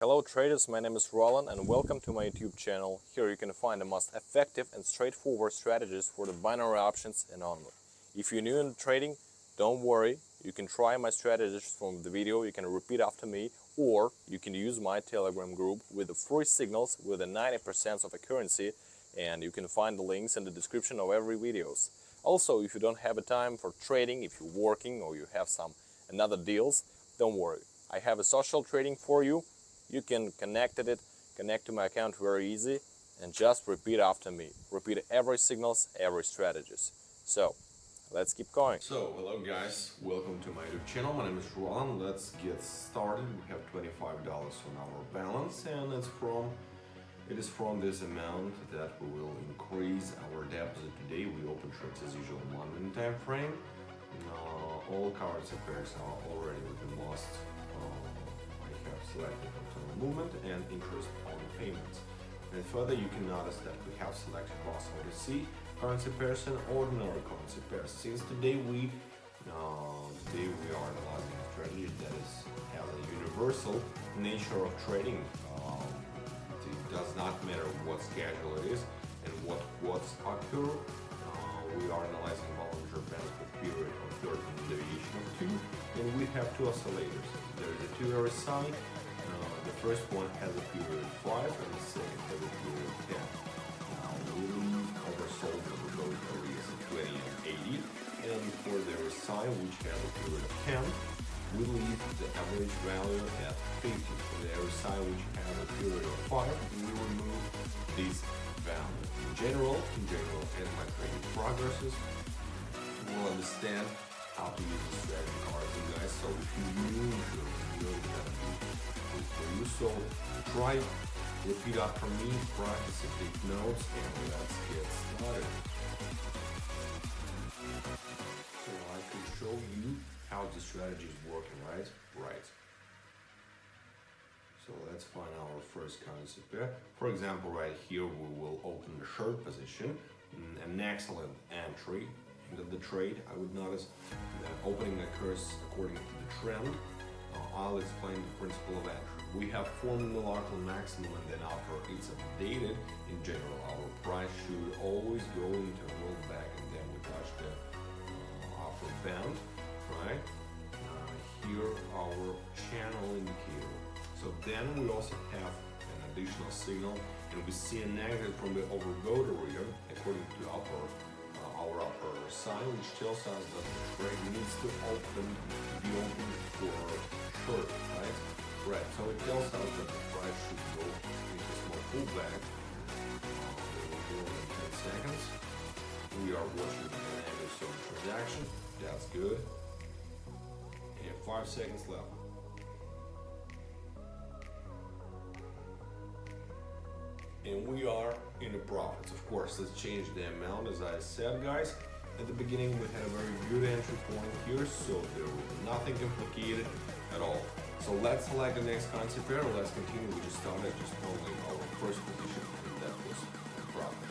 Hello traders, my name is Roland and welcome to my YouTube channel. Here you can find the most effective and straightforward strategies for the binary options and onward. If you're new in trading, don't worry, you can try my strategies from the video, you can repeat after me, or you can use my Telegram group with the free signals with a 90% of accuracy, and you can find the links in the description of every videos. Also, if you don't have a time for trading, if you're working or you have some another deals, don't worry. I have a social trading for you. You can connect to my account very easy and just repeat after me. Repeat every signals, every strategies. So, let's keep going. So, hello guys, welcome to my YouTube channel. My name is Roland. Let's get started. We have $25 on our balance and it is from this amount that we will increase our deposit today. We open trades as usual 1 minute time frame. All cards and pairs are already within lost. I have selected total movement and interest on payments. And further, you can notice that we have selected cross OTC currency pairs and ordinary currency pairs. Since today we are analyzing a strategy that has a universal nature of trading. It does not matter what schedule it is and what quotes occur. We are analyzing Bollinger Bands with period of 13 deviation of 2, and we have two oscillators. There is a 2 RSI. The first one has a period of 5 and the second has a period of 10. Now we leave oversold for both areas of 20 and 80, and for the RSI, which has a period of 10, we leave the average value at 50. For the RSI, which has a period of 5, we remove this value. In general, as my trading progresses, you will understand how to use the strategy cards, you guys. So if you know how to do it for you. So try, repeat after me, practice and take notes, and let's get started. So I can show you how the strategy is working, right? Right. So let's find our first currency pair. For example, right here we will open the short position, an excellent entry into the trade. I would notice that opening occurs according to the trend. I'll explain the principle of entry. We have formed the local maximum and then after it's updated, in general our price should always go into a rollback and then we touch the upper band, right? Here our channel indicator. So then we also have an additional signal and we see a negative from the overbought area according to our upper sign, which tells us that the trade needs to be open for short, right? Right, so it tells us that the price should go into a small pullback. We will do it in 10 seconds. We are watching the negative zone transaction, that's good. And 5 seconds left. And we are in the profits. Of course, let's change the amount. As I said, guys, at the beginning we had a very good entry point here, so there was nothing complicated at all. So let's select the next currency pair. Let's continue. We just started just only our first position, and that was profit.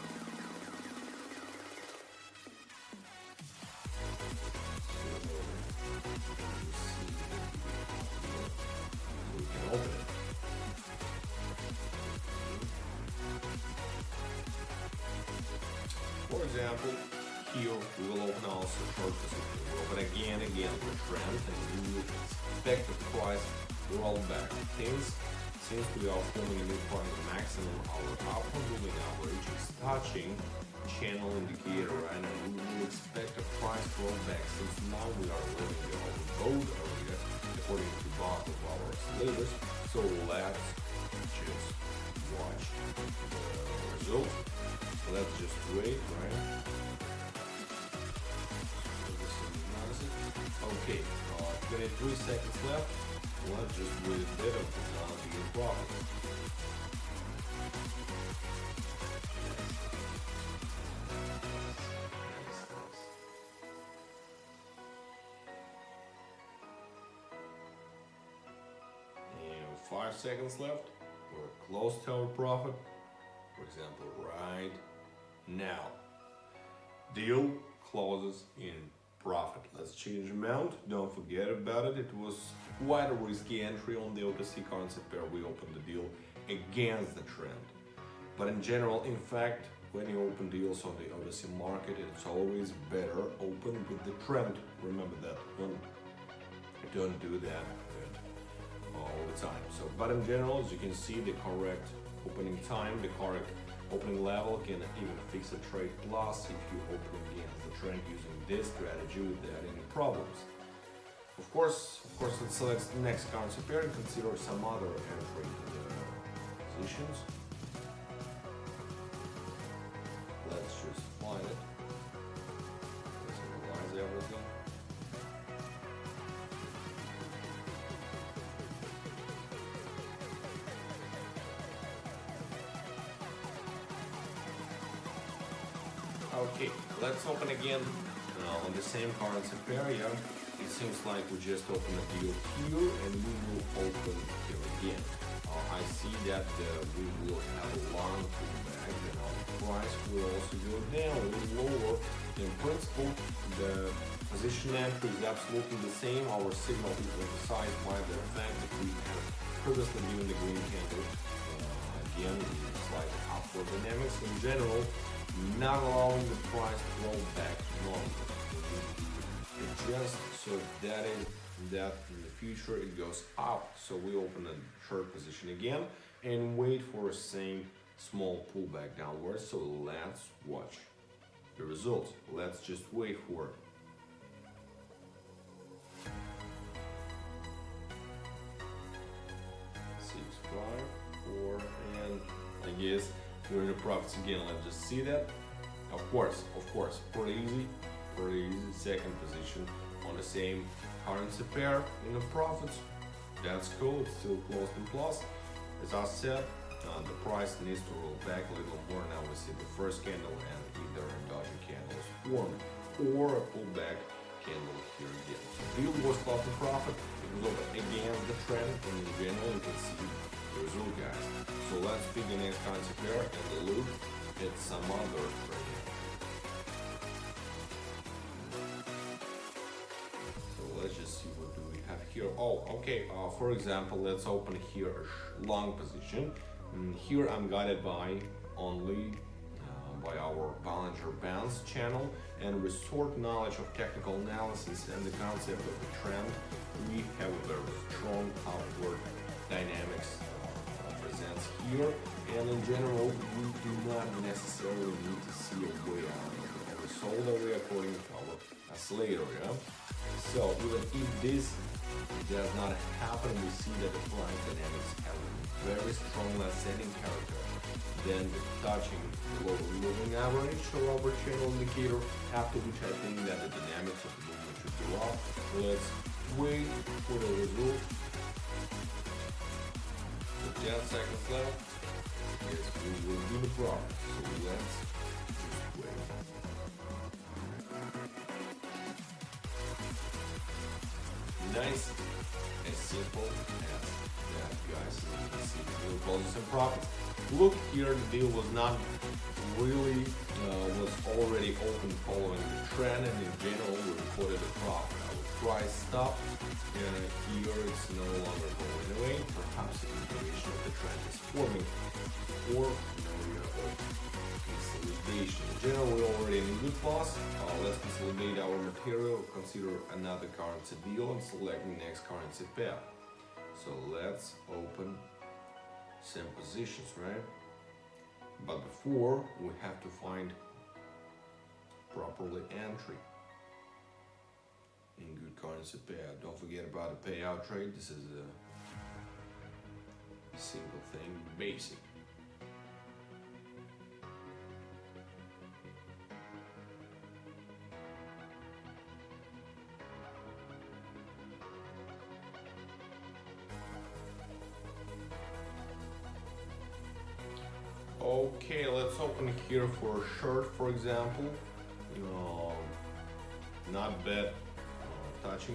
We can open it. For example, here we will open also short position. We'll open again the trend, and we will expect the price roll back. Since we are forming a new price maximum, our upper moving average is touching channel indicator, and we will expect a price roll back since now we are leaving the overbought area according to both of our oscillators. So let's just watch the result. Let's just wait, right? Okay, 23 seconds left. Let's just wait a bit until now to get profit. And 5 seconds left. We're close to our profit. For example, right now. Deal closes in profit. Let's change amount. Don't forget about it. It was quite a risky entry on the OTC currency pair. We opened the deal against the trend. But in general, in fact, when you open deals on the OTC market, it's always better open with the trend. Remember that. Don't do that all the time. But in general, as you can see, the correct opening time, the correct opening level can even fix a trade loss if you open against the trend using this strategy without any problems. Of course, let's select the next currency pair and consider some other entry positions. Let's just find it. Let's analyze everything. Okay, let's open again on the same currency pair. Yeah, it seems like we just opened a deal here, and we will open here again. I see that we will have a long pullback, and our price will also go down a little lower. In principle, the position entry is absolutely the same. Our signal is emphasized by the fact that we have previously given the green candle. Again, slight upward dynamics in general, not allowing the price to roll back longer. Adjust so that in the future it goes up. So we open a short position again and wait for the same small pullback downwards. So let's watch the results. Let's just wait for it. 6, 5, 4, and I guess we're in the profits again. Let's just see that. Of course, pretty easy. Second position on the same currency pair in the profits. That's cool. It's still closed in plus. As I said, the price needs to roll back a little more. Now we see the first candle and either a doji candle is formed or a pullback candle here again. Deal was closed in profit. It was over against the trend, and in general you can see the result, guys. So let's pick the next currency pair and look at some other trade. So let's just see what do we have here. Oh, okay. For example, let's open here a long position. Here I'm guided by only by our Bollinger Bands channel and resort knowledge of technical analysis and the concept of the trend. We have a very strong upward dynamics presents here, and in general we do not necessarily need to see a way out and sold away according to our oscillator. Yeah? So even if this does not happen, we see that the price dynamics have a very strong ascending character. Then touching the lower moving average or our channel indicator, after which I think that the dynamics of the movement should go up. Let's wait for the result. So 10 seconds left. Yes, we will do the profit. So let's just wait. Nice, as simple as that, guys. You can see we'll close some profits. Look here, the deal was not really, was already open following the trend, and in general we recorded a profit. Our price stopped, and here it's no longer going away. Perhaps the continuation of the trend is forming, or no real consolidation. In general, we're already in a good loss. Let's consolidate our material, consider another currency deal, and select the next currency pair. So let's open some positions, right? But before, we have to find properly entry in good currency pair. Don't forget about the payout trade. This is a simple thing, basic. Okay, let's open here for a short, for example. Not bad touch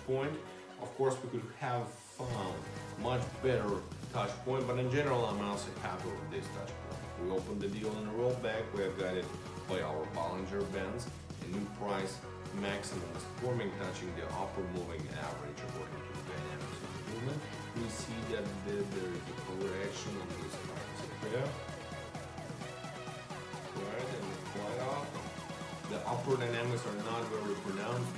point. Of course, we could have found much better touch point, but in general, I'm also happy with this touch point. We opened the deal in a rollback. We have got it by our Bollinger Bands. A new price maximum is forming, touching the upper moving average according to the dynamics of the movement. We see that there is a correction on this currency pair. Right, and quite often the upper dynamics are not very pronounced,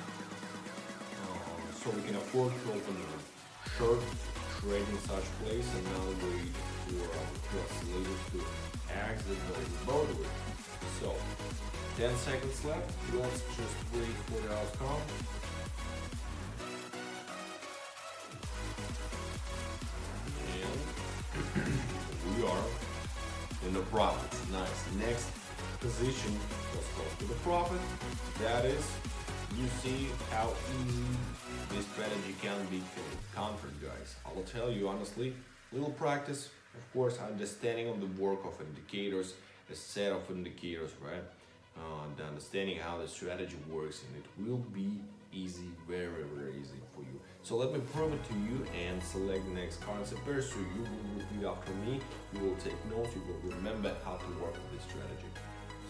so we can afford to open a short trade in such place and now wait for our oscillators to exit both ways. So 10 seconds left. Let's just wait for the outcome. And we are in the profit. Nice. Next position was close to the profit. That is, you see how easy this strategy can be countered, guys. I will tell you honestly, little practice, of course, understanding of the work of indicators, a set of indicators, right? The understanding how the strategy works, and it will be easy, very, very easy for you. So let me prove it to you and select the next currency pair. So you will repeat after me, you will take notes, you will remember how to work with this strategy.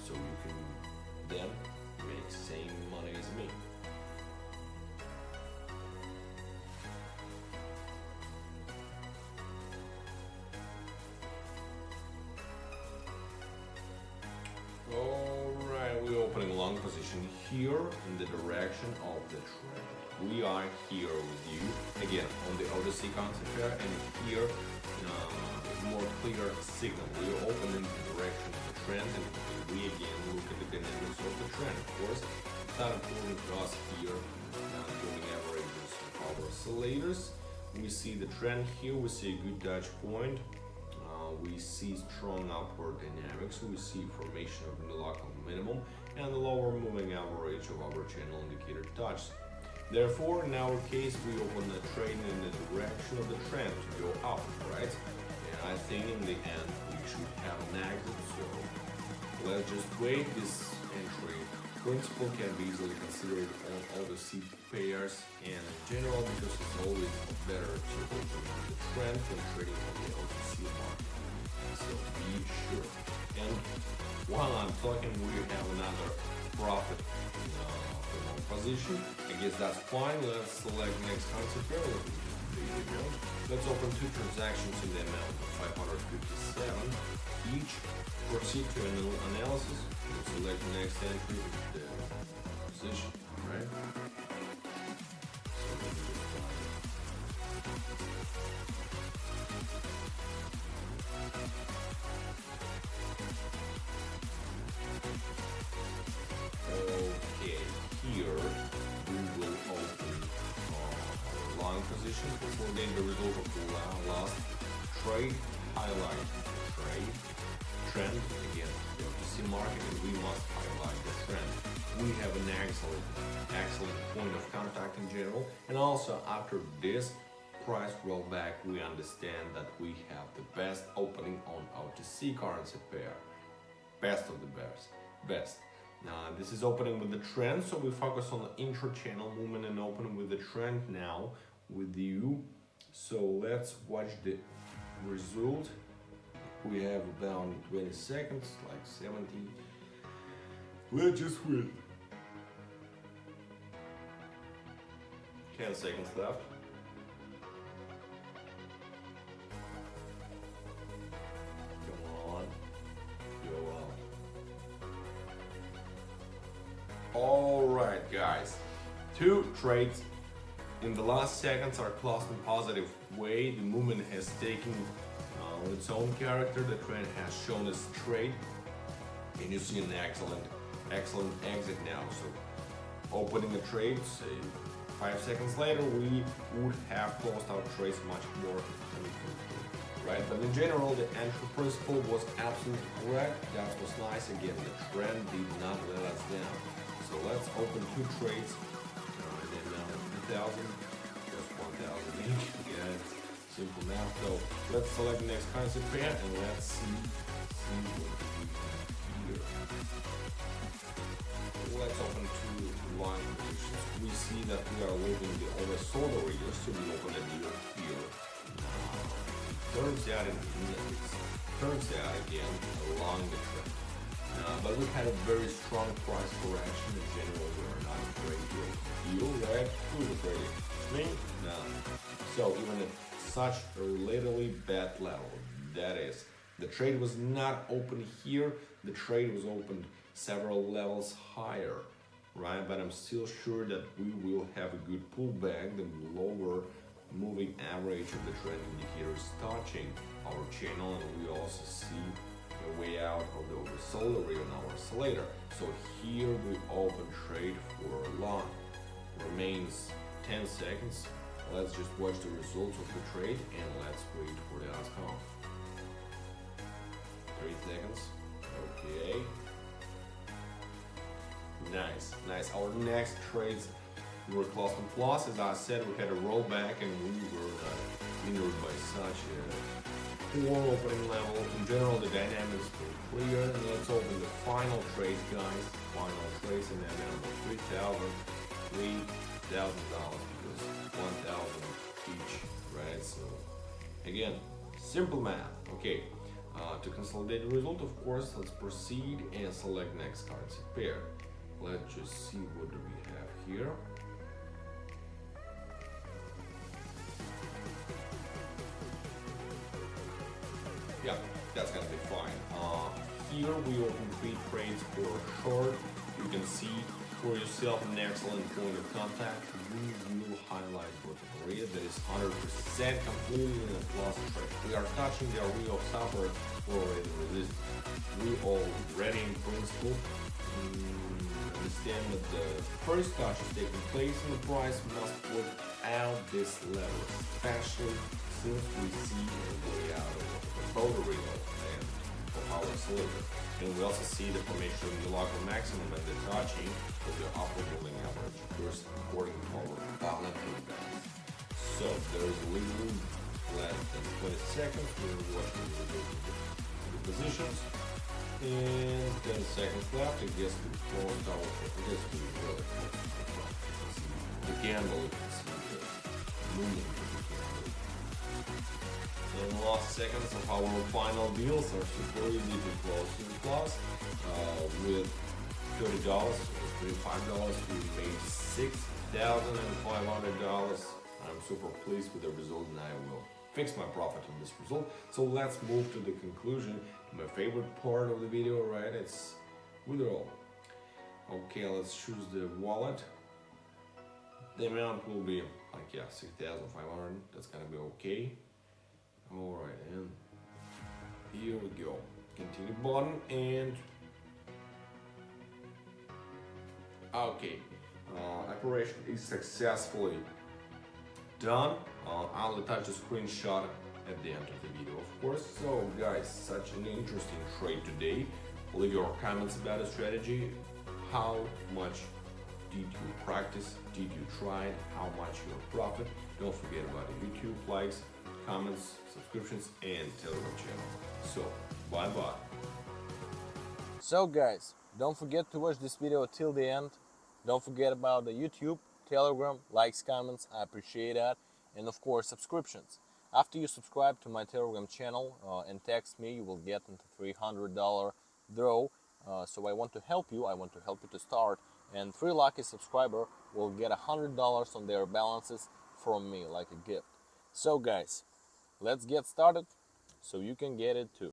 So you can then make same money as me. Alright, we're opening long position here in the direction of the trend. We are here with you again on the OTC concept pair, and here more clear signal. We are opening the direction of the trend, and we again look at the dynamics of the trend. Of course, it's not important to us here doing averages of our oscillators. We see the trend here, we see a good touch point. We see strong upward dynamics, we see formation of the local minimum and the lower moving average of our channel indicator touch. Therefore, in our case, we open the trade in the direction of the trend to go up, right? And I think in the end we should have an exit, so let's just wait. This entry principle can be easily considered on all the C pairs and in general, because it's always better to open the trend when trading on the OTC market. So be sure. And while I'm talking, we have another profit position. I guess that's fine. Let's select next concept pair. Let's open two transactions in the amount of 557 each. Proceed to an analysis. We'll select the next entry with the position, right? Okay, here we will open long position before getting the result of the last trade. Highlight trade trend again. The OTC market, and we must highlight the trend. We have an excellent point of contact in general, and also after this price rollback, we understand that we have the best opening on OTC currency pair. Best of the best. Now this is opening with the trend, so we focus on the intra-channel movement and opening with the trend now with you. So let's watch the result. We have about 20 seconds, like 70. Let's just wait. 10 seconds left. Come on. Go up. Alright guys, two trades in the last seconds are closed in positive way. The movement has taken its own character. The trend has shown its trade, and you see an excellent exit now. So opening the trade, say 5 seconds later, we would have closed our trades much more, right? But in general, the entry principle was absolutely correct. That was nice. Again, the trend did not let us down. So let's open two trades. And then 2,000, just 1,000 each. Yeah, it's simple math. So let's select the next concept pair and let's see what we have here. Let's open two line positions. We see that we are leaving the oversold area, so we open a deal here. Turns out again along the trend. But we had a very strong price correction. In general, we are not afraid to deal, right? Who's afraid? Me? No. So even at such a relatively bad level, that is, the trade was not open here. The trade was opened several levels higher, right? But I'm still sure that we will have a good pullback. The lower moving average of the trend indicator is touching our channel, and we also see a way out of the oversold area on our oscillator. So here we open trade for long. Remains 10 seconds. Let's just watch the results of the trade and let's wait for the outcome. 3 seconds. Okay. Nice. Our next trades were close and plus. As I said, we had a rollback and we were hindered by such a poor opening level. In general, the dynamics were clear. And let's open the final trade, guys. Final trades in the amount of $3,000 because 1,000 each, right? So again, simple math. Okay. To consolidate the result, of course, let's proceed and select next currency pair. Let's just see what do we have here. Yeah, that's gonna be fine. Here we open 3 trades for short. You can see for yourself an excellent point of contact. We will highlight bottom area that is 100% completely in a plus trade. We are touching the area of support for resistance. We already in principle understand that the first touch is taking place and the price must put out this level, especially since we see a way out of the total real and of our oscillator. And we also see the formation of the local maximum and the touching of the upper moving average occurs according to our balancing band. So there is a little less than 20 seconds. We're watching the positions. And 10 seconds left. It gets to close our really close. The candle, you can see the movement of the candle. And the last seconds of our final deals are super easy to close in plus. With $30 or $35, we made $6,500. I'm super pleased with the result and I will fix my profit on this result. So let's move to the conclusion. My favorite part of the video, right? It's withdrawal. Okay, let's choose the wallet. The amount will be like, yeah, 6,500. That's gonna be okay. All right, and here we go. Continue button and okay. Operation is successfully done. I'll attach a screenshot at the end of the video, of course. So guys, such an interesting trade today. Leave your comments about the strategy. How much did you practice? Did you try it? How much your profit? Don't forget about the YouTube likes, comments, subscriptions, and Telegram channel. So bye bye. So guys, don't forget to watch this video till the end. Don't forget about the YouTube, Telegram, likes, comments, I appreciate that, and of course subscriptions. After you subscribe to my Telegram channel and text me, you will get into $300 draw. So I want to help you. I want to help you to start, and 3 lucky subscriber will get $100 on their balances from me, like a gift. So guys, let's get started so you can get it too.